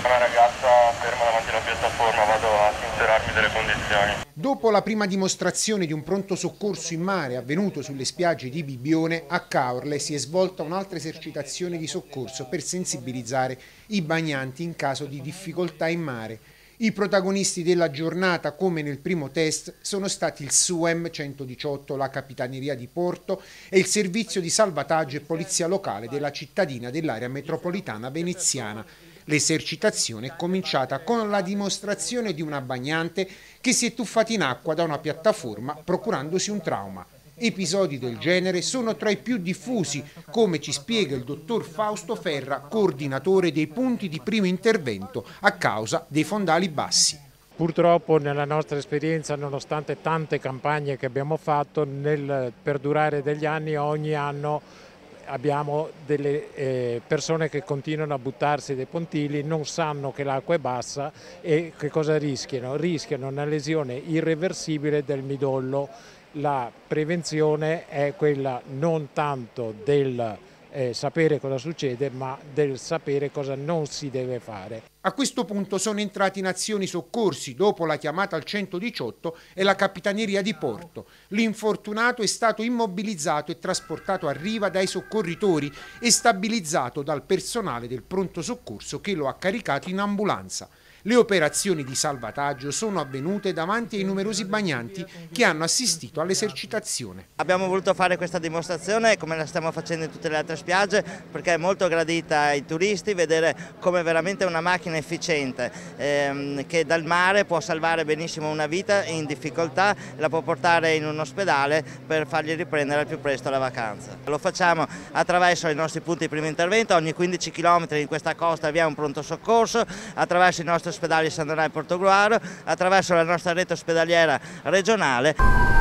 Una ragazza ferma davanti alla piattaforma, vado a sincerarmi delle condizioni. Dopo la prima dimostrazione di un pronto soccorso in mare avvenuto sulle spiagge di Bibbione, a Caorle si è svolta un'altra esercitazione di soccorso per sensibilizzare i bagnanti in caso di difficoltà in mare. I protagonisti della giornata, come nel primo test, sono stati il SUEM 118, la Capitaneria di Porto e il servizio di salvataggio e polizia locale della cittadina dell'area metropolitana veneziana. L'esercitazione è cominciata con la dimostrazione di una bagnante che si è tuffata in acqua da una piattaforma procurandosi un trauma. Episodi del genere sono tra i più diffusi, come ci spiega il dottor Fausto Ferra, coordinatore dei punti di primo intervento a causa dei fondali bassi. Purtroppo nella nostra esperienza, nonostante tante campagne che abbiamo fatto, nel perdurare degli anni, ogni anno abbiamo delle persone che continuano a buttarsi dai pontili, non sanno che l'acqua è bassa e che cosa rischiano? Rischiano una lesione irreversibile del midollo. La prevenzione è quella non tanto del sapere cosa succede, ma del sapere cosa non si deve fare. A questo punto sono entrati in azione i soccorsi dopo la chiamata al 118 e la Capitaneria di Porto. L'infortunato è stato immobilizzato e trasportato a riva dai soccorritori e stabilizzato dal personale del pronto soccorso che lo ha caricato in ambulanza. Le operazioni di salvataggio sono avvenute davanti ai numerosi bagnanti che hanno assistito all'esercitazione. Abbiamo voluto fare questa dimostrazione come la stiamo facendo in tutte le altre spiagge perché è molto gradita ai turisti vedere come veramente una macchina efficiente che dal mare può salvare benissimo una vita in difficoltà, la può portare in un ospedale per fargli riprendere al più presto la vacanza. Lo facciamo attraverso i nostri punti di primo intervento, ogni 15 km in questa costa abbiamo un pronto soccorso, attraverso i nostri ospedali San Donato e Portogruaro, attraverso la nostra rete ospedaliera regionale.